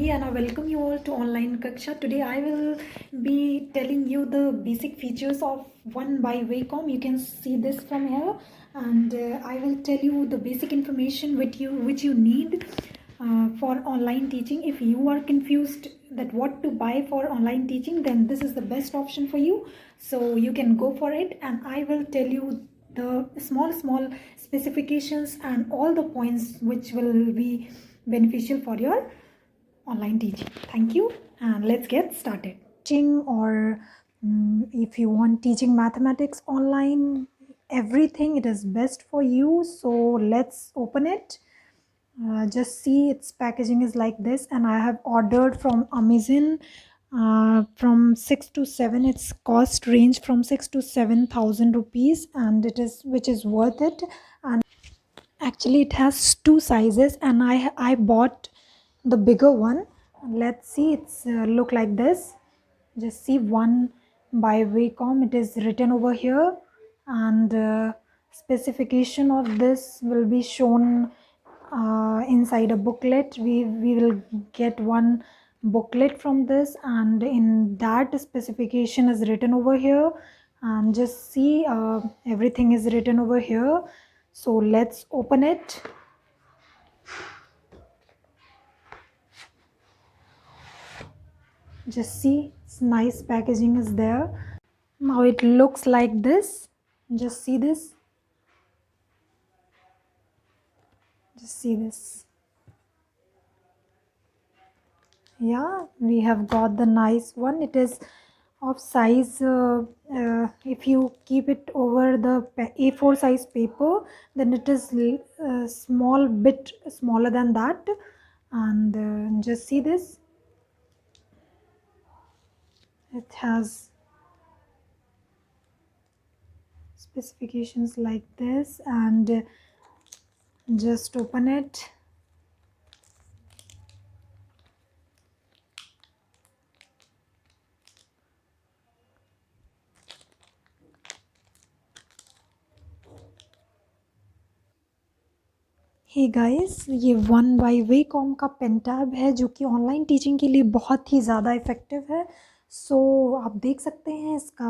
Tanvi and I welcome you all to Online Kaksha. Today I will be telling you the basic features of One by Wacom. You can see this from here, and I will tell you the basic information which you need for online teaching. If you are confused that what to buy for online teaching, then this is the best option for you. So you can go for it, and I will tell you the small specifications and all the points which will be beneficial for your online teaching. Thank you, and let's get started. Teaching or if you want teaching mathematics online, everything, it is best for you. So let's open it. Just see its packaging is like this, and I have ordered from Amazon from 6 to 7. Its cost range from 6 to 7,000 rupees, and which is worth it. And actually it has two sizes, and I bought the bigger one. Let's see, it's look like this. Just see, One by Wacom, it is written over here, and specification of this will be shown inside a booklet. We will get one booklet from this, and in that specification is written over here. And just see, everything is written over here. So let's open it. Just see, it's nice packaging is there. Now it looks like this. Just see this. Just see this. Yeah, we have got the nice one. It is of size, if you keep it over the A4 size paper, then it is small bit smaller than that. And just see this. It has specifications like this, and just open it. Hey guys, ये one by Wacom का pen tab है जो कि online teaching के लिए बहुत ही ज़्यादा effective है. सो आप देख सकते हैं इसका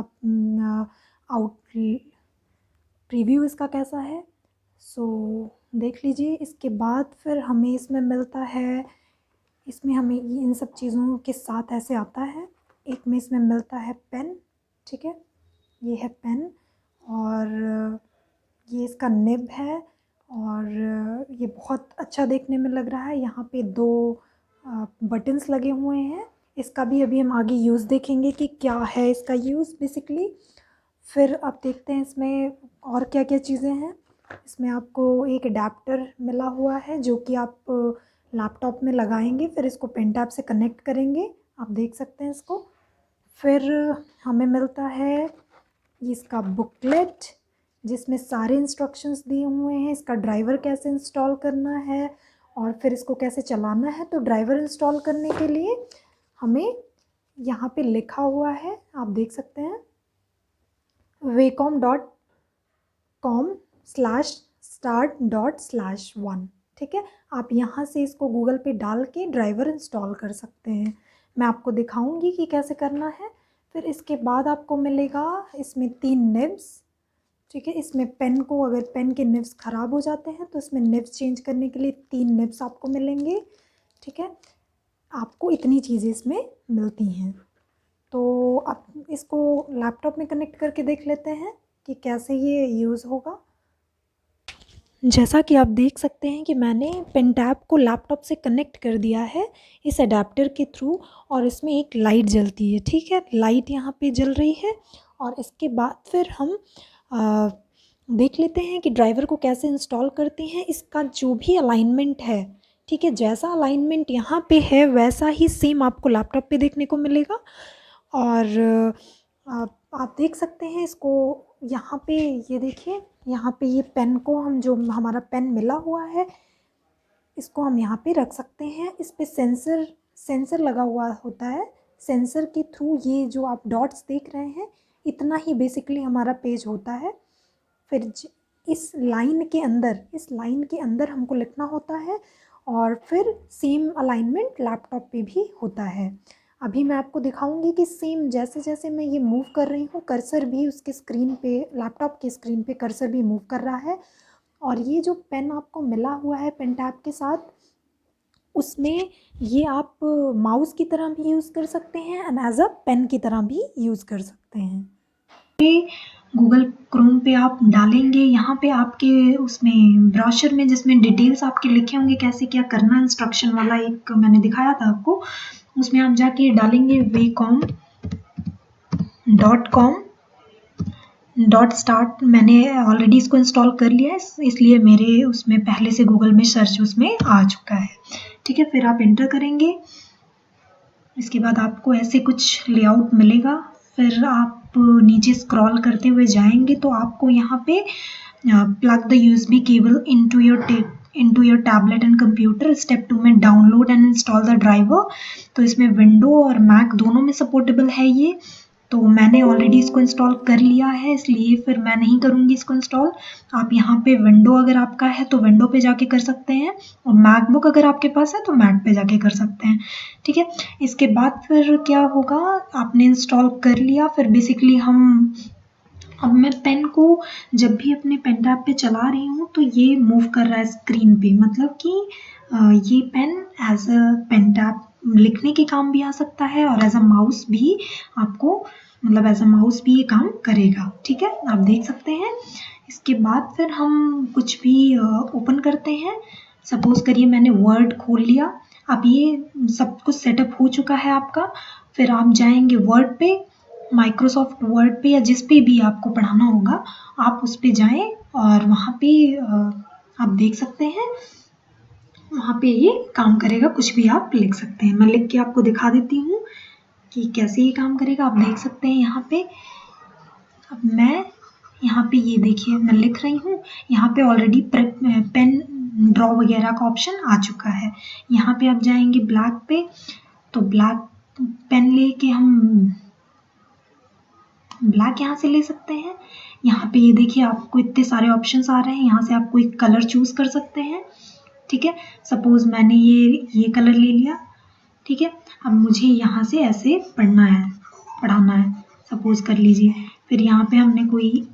आउट प्रीव्यू इसका कैसा है. सो देख लीजिए. इसके बाद फिर हमें इसमें मिलता है, इसमें हमें इन सब चीज़ों के साथ ऐसे आता है. एक में इसमें मिलता है पेन. ठीक है, ये है पेन, और ये इसका निब है, और ये बहुत अच्छा देखने में लग रहा है. यहाँ पे दो बटन्स लगे हुए हैं. इसका भी अभी हम आगे यूज़ देखेंगे कि क्या है इसका यूज़ बेसिकली. फिर आप देखते हैं इसमें और क्या क्या चीज़ें हैं. इसमें आपको एक अडेप्टर मिला हुआ है जो कि आप लैपटॉप में लगाएंगे, फिर इसको पेन टैब से कनेक्ट करेंगे. आप देख सकते हैं इसको. फिर हमें मिलता है इसका बुकलेट जिसमें सारे इंस्ट्रक्शंस दिए हुए हैं. इसका ड्राइवर कैसे इंस्टॉल करना है और फिर इसको कैसे चलाना है. तो ड्राइवर इंस्टॉल करने के लिए हमें यहाँ पे लिखा हुआ है, आप देख सकते हैं, wacom.com/start./1. ठीक है, आप यहाँ से इसको गूगल पे डाल के ड्राइवर इंस्टॉल कर सकते हैं. मैं आपको दिखाऊंगी कि कैसे करना है. फिर इसके बाद आपको मिलेगा इसमें 3 निब्स. ठीक है, इसमें पेन को, अगर पेन के निब्स ख़राब हो जाते हैं तो इसमें निब्स चेंज करने के लिए 3 निब्स आपको मिलेंगे. ठीक है, आपको इतनी चीज़ें इसमें मिलती हैं. तो आप इसको लैपटॉप में कनेक्ट करके देख लेते हैं कि कैसे ये यूज़ होगा. जैसा कि आप देख सकते हैं कि मैंने पेन टैब को लैपटॉप से कनेक्ट कर दिया है इस अडेप्टर के थ्रू, और इसमें एक लाइट जलती है. ठीक है, लाइट यहाँ पे जल रही है. और इसके बाद फिर हम देख लेते हैं कि ड्राइवर को कैसे इंस्टॉल करते हैं. इसका जो भी अलाइनमेंट है, ठीक है, जैसा अलाइनमेंट यहाँ पे है वैसा ही सेम आपको लैपटॉप पे देखने को मिलेगा. और आप देख सकते हैं इसको यहाँ पे. ये देखिए, यहाँ पे ये पेन को हम, जो हमारा पेन मिला हुआ है, इसको हम यहाँ पे रख सकते हैं. इस पे सेंसर लगा हुआ होता है. सेंसर के थ्रू ये जो आप डॉट्स देख रहे हैं, इतना ही बेसिकली हमारा पेज होता है. फिर इस लाइन के अंदर हमको लिखना होता है, और फिर सेम अलाइनमेंट लैपटॉप पे भी होता है। अभी मैं आपको दिखाऊंगी कि सेम जैसे जैसे मैं ये मूव कर रही हूँ, कर्सर भी उसके स्क्रीन पे, लैपटॉप के स्क्रीन पे कर्सर भी मूव कर रहा है। और ये जो पेन आपको मिला हुआ है पेन टैब के साथ, उसमें ये आप माउस की तरह भी यूज़ कर सकते हैं एंड एज अ पेन की तरह भी यूज़ कर सकते हैं। गूगल क्रोम पे आप डालेंगे, यहाँ पे आपके उसमें ब्राउज़र में जिसमें डिटेल्स आपके लिखे होंगे कैसे क्या करना, इंस्ट्रक्शन वाला एक मैंने दिखाया था आपको, उसमें आप जाके डालेंगे wacom.com.start। मैंने ऑलरेडी इसको इंस्टॉल कर लिया है, इसलिए मेरे उसमें पहले से गूगल में सर्च उसमें आ चुका है। ठीक है, फिर आप एंटर करेंगे। इसके बाद आपको ऐसे कुछ लेआउट मिलेगा। फिर आप नीचे स्क्रॉल करते हुए जाएंगे तो आपको यहाँ पे plug the USB cable into your tablet and computer. Step 2 में download and install the driver. तो इसमें विंडो और मैक दोनों में सपोर्टेबल है ये। तो मैंने ऑलरेडी इसको इंस्टॉल कर लिया है, इसलिए फिर मैं नहीं करूँगी इसको इंस्टॉल। आप यहाँ पे विंडो अगर आपका है तो विंडो पे जाके कर सकते हैं, और मैकबुक अगर आपके पास है तो मैक पे जाके कर सकते हैं। ठीक है, इसके बाद फिर क्या होगा, आपने इंस्टॉल कर लिया। फिर बेसिकली अब मैं पेन को जब भी अपने पेन टैब पे चला रही हूँ तो ये मूव कर रहा है स्क्रीन पे, मतलब कि ये pen as a pen tab लिखने के काम भी आ सकता है और एज अ माउस भी आपको, मतलब एज अ माउस भी ये काम करेगा। ठीक है, आप देख सकते हैं। इसके बाद फिर हम कुछ भी ओपन करते हैं। सपोज करिए मैंने वर्ड खोल लिया। अब ये सब कुछ सेटअप हो चुका है आपका। फिर आप जाएंगे वर्ड पे, माइक्रोसॉफ्ट वर्ड पे, या जिस पे भी आपको पढ़ाना होगा आप उस पे जाएं और वहाँ पे आप देख सकते हैं, वहाँ पे ये काम करेगा। कुछ भी आप लिख सकते हैं, मैं लिख के आपको दिखा देती हूँ कि कैसे ये काम करेगा। आप देख सकते हैं यहाँ पे। अब मैं यहाँ पे ये देखिए मैं लिख रही हूँ, यहाँ पे ऑलरेडी पेन ड्रॉ वगैरह का ऑप्शन आ चुका है। यहाँ पे आप जाएंगे ब्लैक पे, तो ब्लैक पेन लेके हम ब्लैक यहाँ से ले सकते हैं। यहाँ पे ये देखिए आपको इतने सारे ऑप्शंस आ रहे हैं, यहाँ से आप कोई कलर चूज कर सकते हैं। ठीक है, सपोज मैंने ये कलर ले लिया। ठीक है, अब मुझे यहाँ से ऐसे पढ़ाना है सपोज कर लीजिए। फिर यहाँ पे हमने कोई,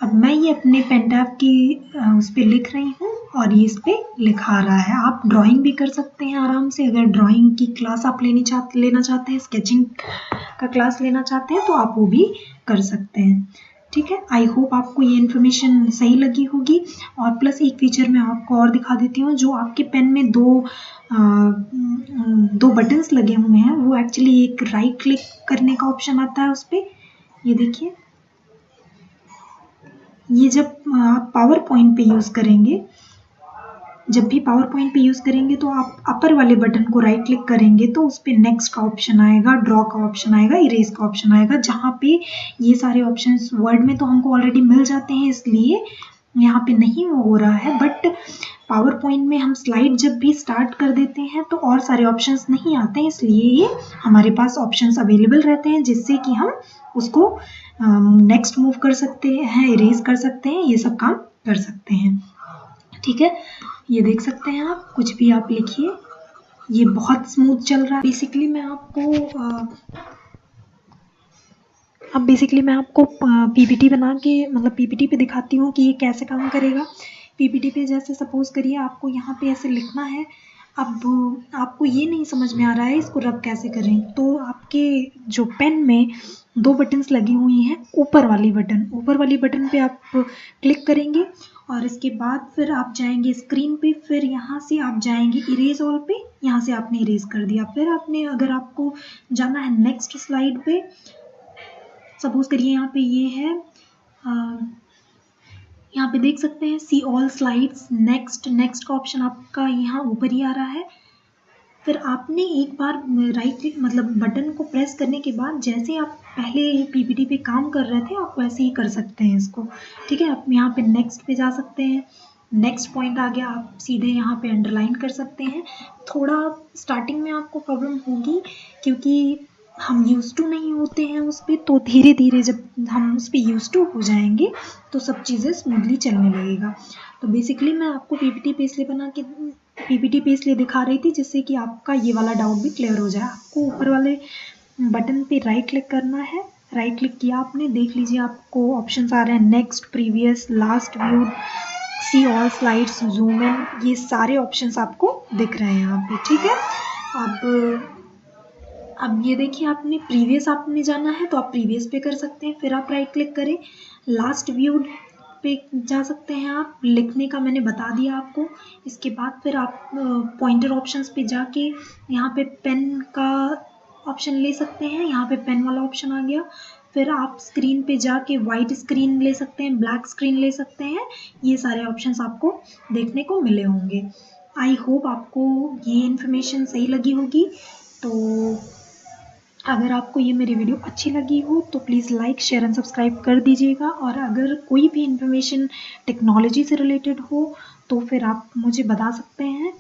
अब मैं ये अपने पेन टैब की उस पर लिख रही हूँ और ये इस पर लिखा रहा है। आप ड्राइंग भी कर सकते हैं आराम से। अगर ड्राइंग की क्लास आप लेना चाहते हैं, स्केचिंग का क्लास लेना चाहते हैं तो आप वो भी कर सकते हैं। ठीक है, आई होप आपको ये इन्फॉर्मेशन सही लगी होगी। और प्लस एक फीचर मैं आपको और दिखा देती हूँ, जो आपके पेन में दो बटन्स लगे हुए हैं, वो एक्चुअली एक राइट क्लिक करने का ऑप्शन आता है उस पर। ये देखिए, ये जब आप पावर पॉइंट पे यूज़ करेंगे, जब भी पावर पॉइंट पे यूज़ करेंगे तो आप अपर वाले बटन को राइट क्लिक करेंगे तो उस पर नेक्स्ट का ऑप्शन आएगा, ड्रॉ का ऑप्शन आएगा, इरेज का ऑप्शन आएगा, जहाँ पे ये सारे ऑप्शंस वर्ड में तो हमको ऑलरेडी मिल जाते हैं, इसलिए यहाँ पे नहीं वो हो रहा है। बट पावर पॉइंट में हम स्लाइड जब भी स्टार्ट कर देते हैं तो और सारे ऑप्शंस नहीं आते हैं, इसलिए ये हमारे पास ऑप्शंस अवेलेबल रहते हैं, जिससे कि हम उसको नेक्स्ट मूव कर सकते हैं, इरेज कर सकते हैं, ये सब काम कर सकते हैं। ठीक है, ये देख सकते हैं आप, कुछ भी आप लिखिए, ये बहुत स्मूथ चल रहा है। बेसिकली मैं आपको पीपीटी बना के, मतलब पीपीटी पे दिखाती हूँ कि ये कैसे काम करेगा। पीपीटी पे जैसे सपोज करिए आपको यहाँ पे ऐसे लिखना है। अब आपको ये नहीं समझ में आ रहा है इसको रब कैसे करें, तो आपके जो पेन में दो बटन्स लगी हुई हैं, ऊपर वाली बटन पे आप क्लिक करेंगे और इसके बाद फिर आप जाएंगे स्क्रीन पे। फिर यहाँ से आप जाएंगे इरेज ऑल पे, यहाँ से आपने इरेज कर दिया। फिर आपने, अगर आपको जाना है नेक्स्ट स्लाइड पे, सपोज करिए यहाँ पे ये है, यहाँ पे देख सकते हैं सी ऑल स्लाइड्स, नेक्स्ट का ऑप्शन आपका यहाँ ऊपर ही आ रहा है। फिर आपने एक बार राइट क्लिक, मतलब बटन को प्रेस करने के बाद जैसे आप पहले पीपीटी पे काम कर रहे थे आप वैसे ही कर सकते हैं इसको। ठीक है, आप यहाँ पे नेक्स्ट पे जा सकते हैं। नेक्स्ट पॉइंट आ गया, आप सीधे यहाँ पे अंडरलाइन कर सकते हैं। थोड़ा स्टार्टिंग में आपको प्रॉब्लम होगी क्योंकि हम यूज टू नहीं होते हैं उस पर, तो धीरे धीरे जब हम उस पर यूज टू हो जाएंगे तो सब चीज़ें स्मूथली चलने लगेगा। तो बेसिकली मैं आपको पीपीटी पे इसलिए बना के पीपीटी पे इसलिए दिखा रही थी जिससे कि आपका ये वाला डाउट भी क्लियर हो जाए। आपको ऊपर वाले बटन पे राइट क्लिक करना है। राइट क्लिक किया आपने, देख लीजिए आपको ऑप्शंस आ रहे हैं, next, previous, last view, see all slides, zoom in, ये सारे ऑप्शंस आपको दिख रहे हैं यहाँ पे। ठीक है, अब ये देखिए, आपने प्रीवियस आपने जाना है तो आप प्रीवियस पे कर सकते हैं, फिर आप राइट क्लिक करें, लास्ट व्यू पे जा सकते हैं आप, लिखने का मैंने बता दिया आपको। इसके बाद फिर आप पॉइंटर ऑप्शंस पे जाके यहाँ पे पेन का ऑप्शन ले सकते हैं, यहाँ पे पेन वाला ऑप्शन आ गया। फिर आप स्क्रीन पे जाके वाइट स्क्रीन ले सकते हैं, ब्लैक स्क्रीन ले सकते हैं, ये सारे ऑप्शंस आपको देखने को मिले होंगे। आई होप आपको ये इन्फॉर्मेशन सही लगी होगी। तो अगर आपको ये मेरी वीडियो अच्छी लगी हो तो please like, share and subscribe कर दीजिएगा। और अगर कोई भी इन्फॉर्मेशन टेक्नोलॉजी से रिलेटेड हो तो फिर आप मुझे बता सकते हैं।